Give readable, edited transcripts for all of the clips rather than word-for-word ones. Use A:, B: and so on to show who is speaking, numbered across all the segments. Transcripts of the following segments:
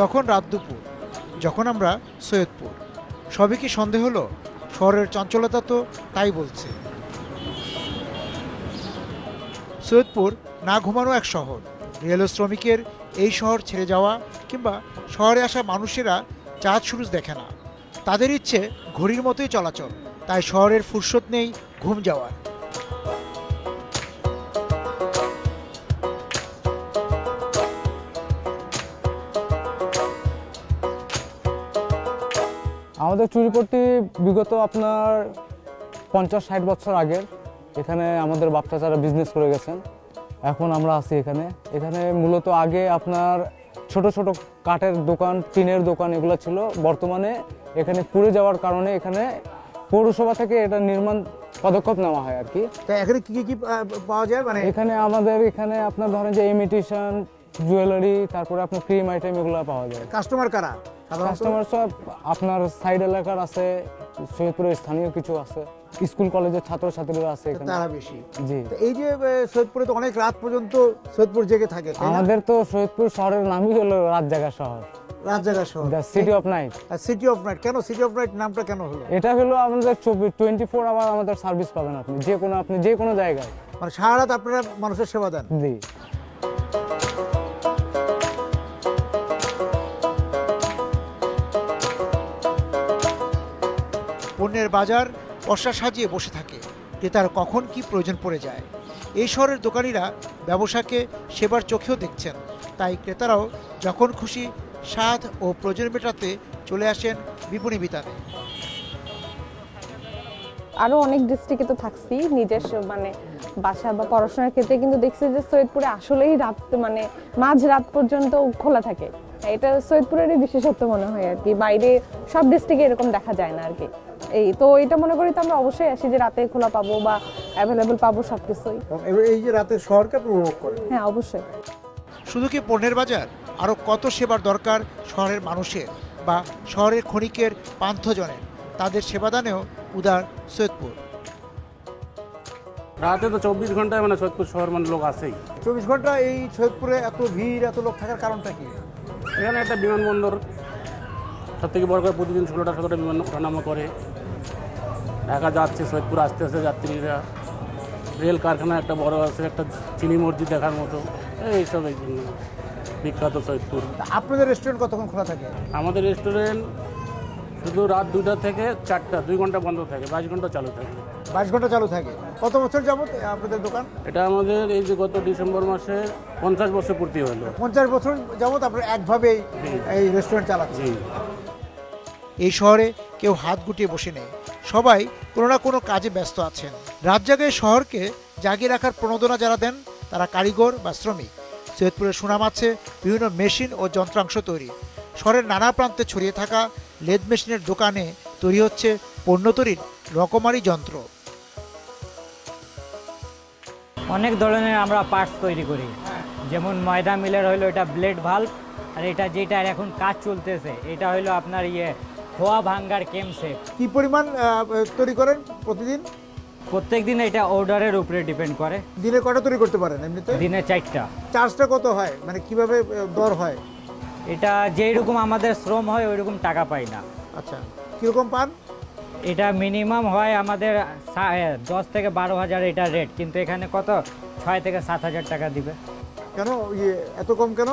A: তখন রাত দুপুর, যখন আমরা সৈয়দপুর। সবই কি সন্দেহ হলো? শহরের চঞ্চলতা তো তাই বলছে। সৈয়দপুর না ঘুমানো এক শহর। রেল শ্রমিকের এই শহর ছেড়ে যাওয়া কিংবা শহরে আসা মানুষেরা চাঁদ সূরজ দেখে না। তাদের ইচ্ছে ঘড়ির মতোই চলাচল, তাই শহরের ফুরসত নেই ঘুম যাওয়ার।
B: আমাদের চুরিপট্টি বিগত আপনার 50-60 বছর আগের। এখানে আমাদের বাপ চাচারা বিজনেস করে গেছেন। এখন আমরা আছি এখানে। এখানে মূলত আগে আপনার ছোট ছোট কাঠের দোকান, টিনের দোকান এগুলো ছিল। বর্তমানে এখানে পুড়ে যাওয়ার কারণে এখানে পৌরসভা থেকে এটা নির্মাণ পদক্ষেপ নেওয়া হয় আর কি।
A: এখানে কি কি পাওয়া যায়? মানে
B: এখানে আমাদের এখানে আপনার ধরেন যে ইমিটেশন জুয়েলারি, তারপরে আপনার ক্রিম আইটেম এগুলো পাওয়া যায়।
A: কাস্টমার কারা?
B: কাস্টমার সব আপনার সাইড এলাকার আছে, সৈয়দপুরের স্থানীয় কিছু আছে, স্কুল কলেজের ছাত্রছাত্রীরা আছে এখানে, তারা বেশি। জি,
A: এই যে সৈয়দপুরে তো অনেক রাত পর্যন্ত সৈয়দপুর জেগে থাকে।
B: আমাদের তো সৈয়দপুর শহরের নামই হলো রাত জাগা শহর।
A: রাত জাগা শহর,
B: the city of night.
A: City of night কেন? সিটি অফ নাইট নামটা কেন হলো?
B: এটা হলো আমাদের 24 আওয়ার আমাদের সার্ভিস পাবেন আপনি যে কোনো জায়গায়।
A: মানে সারা রাত আপনারা মানুষের সেবা দেন?
B: জি।
A: পণ্যের বাজার পসরা সাজিয়ে বসে থাকে। ক্রেতার কখন কি প্রয়োজন পড়ে যায়। এই শহরের দোকানিরা ব্যবসাকে সেবার চোখেও দেখছেন, তাই ক্রেতারাও যখন খুশি স্বাদ ও প্রয়োজন মেটাতে চলে আসেন বিপণী বিতানে।
C: আরও অনেক ডিস্ট্রিক্টে তো থাকছি, নিজস্ব মানে বাসা বা পড়াশোনার ক্ষেত্রে কিন্তু দেখছি যে সৈয়দপুরে আসলেই রাত মানে মাঝ রাত পর্যন্ত খোলা থাকে। এটা সৈয়দপুরেরই বিশেষত্ব মনে হয় আর কি, বাইরে সব ডিস্ট্রিক্টে এরকম দেখা যায় না আর কি। এই তো এটা মনে করি তো আমরা অবশ্যই আসি যে রাতে খোলা পাবো বা অ্যাভেলেবল পাবো সবকিছুই।
A: এই যে রাতের শহরকে উপভোগ করে।
C: হ্যাঁ, অবশ্যই।
A: শুধু কি পণ্যের বাজার, আরও কত সেবার দরকার শহরের মানুষের বা শহরের ক্ষণিকের পান্থজনের। তাদের সেবাদানেও উদার সৈয়দপুর।
D: রাতে তো 24 ঘন্টায় মানে সৈয়দপুর শহর মানে লোক আসেই।
A: 24 ঘন্টা এই সৈয়দপুরে এত ভিড়, এত লোক থাকার কারণটা কি?
D: এখানে একটা বিমানবন্দর, সব থেকে বড় করে প্রতিদিন 16টা বিমান ওঠানামা করে। ঢাকা যাচ্ছে, সৈয়দপুর আসতে আসতে যাত্রীরা। রেল কারখানা একটা বড় আছে, একটা চিনি মসজিদ দেখার মতো, এইসব এই জন্য বিখ্যাত সৈয়দপুর।
A: আপনাদের রেস্টুরেন্ট কতক্ষণ খোলা থাকে?
D: আমাদের রেস্টুরেন্ট শুধু রাত 2টা থেকে 4টা, 2 ঘন্টা বন্ধ থাকে, 22 ঘন্টা চালু থাকে।
A: 22 ঘন্টা চালু থাকে। কত বছর যাবত আপনাদের দোকান?
D: এটা আমাদের এই যে গত ডিসেম্বর মাসে 50 বছর পূর্তি হলো।
A: 50 বছর যাবত আপনারা একভাবেই এই রেস্টুরেন্ট চালাচ্ছেন। এই শহরে কেউ হাত গুটিয়ে বসে নেই, সবাই কোনো না কোনো কাজে ব্যস্ত আছেন। রাত জাগায় শহরকে জাগিয়ে রাখার প্রণোদনা যারা দেন তারা কারিগর বা শ্রমিক। সৈয়দপুরের সুনাম আছে বিভিন্ন মেশিন ও যন্ত্রাংশ তৈরি। শহরের নানা প্রান্তে ছড়িয়ে থাকা লেদ মেশিনের দোকানে তৈরি হচ্ছে পণ্য তৈরির রকমারি যন্ত্র।
E: অনেক ধরনের আমরা পার্টস তৈরি করি, যেমন ময়দা মিলের হইলো এটা ব্লেড ভাল্ব, আর এটা যেটা এখন কাজ চলতেছে এটা হইলো আপনার খোয়া ভাঙ্গার কেমসেট।
A: কি পরিমাণ তৈরি করেন প্রতিদিন?
E: প্রত্যেক দিন এটা অর্ডারের উপরে ডিপেন্ড করে।
A: দিনে কয়টা তৈরি করতে পারেন এমনিতে?
E: দিনে 4টা।
A: চার্জটা কত হয়, মানে কিভাবে দর হয়?
E: এটা যেই রকম আমাদের শ্রম হয় ওই রকম টাকা পাই না।
A: আচ্ছা, কিরকম পান?
E: এটা মিনিমাম হয় আমাদের 10 থেকে 12 হাজার এটা রেট, কিন্তু এখানে কত 6 থেকে 7 হাজার টাকা দিবে।
A: কেন এত কম কেন?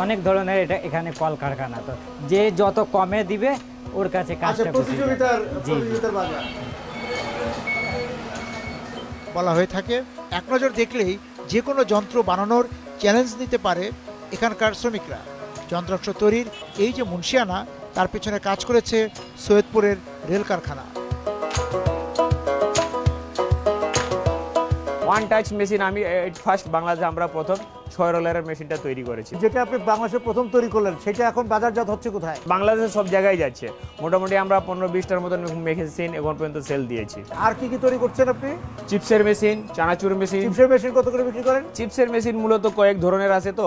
E: অনেক ধরনের এটা এখানে কলকারখানা, তো যে যত কমে দিবে ওর কাছে কাজটা
A: প্রতিযোগিতার বাজার বলা হয়ে থাকে। এক নজর দেখলেই যে কোনো যন্ত্র বানানোর চ্যালেঞ্জ নিতে পারে এখানকার শ্রমিকরা। যন্ত্রাংশ তৈরির এই যে মুন্সিয়ানা, তার পেছনে কাজ করেছে সৈয়দপুরের রেল কারখানা।
F: ওয়ান টাচ মেশিন আমি ফার্স্ট বাংলাদেশে আমরা প্রথম 6 রোলারের মেশিনটা তৈরি করেছি।
A: যেটা আপনি বাংলাদেশে প্রথম তৈরি করলেন, সেটা এখন বাজারজাত হচ্ছে কোথায়?
F: বাংলাদেশের সব জায়গায় যাচ্ছে। মোটামুটি আমরা 15-20টার মতন মেশিন এখন পর্যন্ত সেল দিয়েছি।
A: আর কি কি তৈরি করছেন আপনি?
F: চিপসের মেশিন, চানাচুর মেশিন।
A: চিপসের মেশিন কত করে বিক্রি করেন?
F: চিপসের মেশিন মূলত কয়েক ধরনের আছে, তো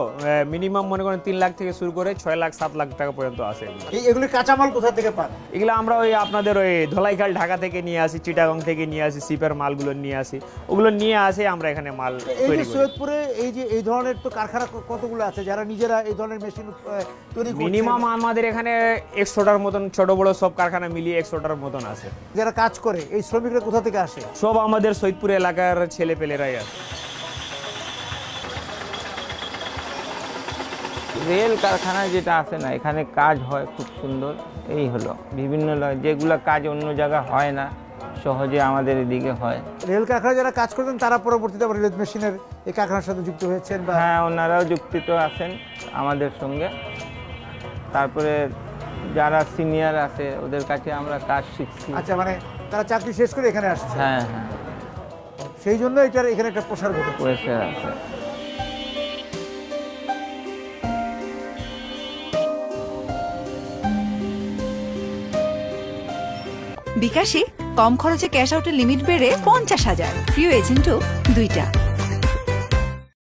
F: মিনিমাম মনে করেন 3 লাখ থেকে শুরু করে 6 লাখ 7 লাখ টাকা পর্যন্ত আছে।
A: এগুলি কাঁচামাল কোথা থেকে পান?
F: এগুলো আমরা আপনাদের ধলাইখাল ঢাকা থেকে নিয়ে আসি, চিটাগাং থেকে নিয়ে আসি, সিপের মালগুলো নিয়ে আসি, ওগুলো নিয়ে আসে আমরা এখানে মাল তৈরি করি।
A: সৈয়দপুরে এই যে এই ধরনের আপনাদের তো কারখানা কতগুলো আছে যারা নিজেরা এই ধরনের মেশিন তৈরি করছে?
F: মিনিমাম আমাদের এখানে 100টার মতন, ছোট বড় সব কারখানা মিলিয়ে 100টার মতন আছে।
A: যারা কাজ করে এই শ্রমিকরা কোথা থেকে আসে?
F: সব আমাদের সৈয়দপুর এলাকার ছেলে পেলেরাই আছে।
G: রেল কারখানায় যেটা আছে না, এখানে কাজ হয় খুব সুন্দর। এই হলো বিভিন্ন যেগুলো কাজ অন্য জায়গায় হয় না, সহজে আমাদের এদিকে হয়।
A: রেল কারখানায় যারা কাজ করতেন তারা পরবর্তীতে আবার রেল মেশিনের এই কারখানার সাথে যুক্ত হয়েছেন?
G: হ্যাঁ, ওনারাও যুক্ত আছেন আমাদের সঙ্গে। তারপরে যারা সিনিয়র আছে ওদের কাছে আমরা কাজ শিখছি।
A: আচ্ছা, মানে তারা চাকরি শেষ করে এখানে আসছে?
G: হ্যাঁ হ্যাঁ,
A: সেই জন্য এটার এখানে একটা প্রসার ঘটেছে।
G: পয়সা আছে।
H: বিকাশে কম খরচে ক্যাশ আউটের লিমিট বেড়ে 50,000, প্রিয় এজেন্টও 2টা।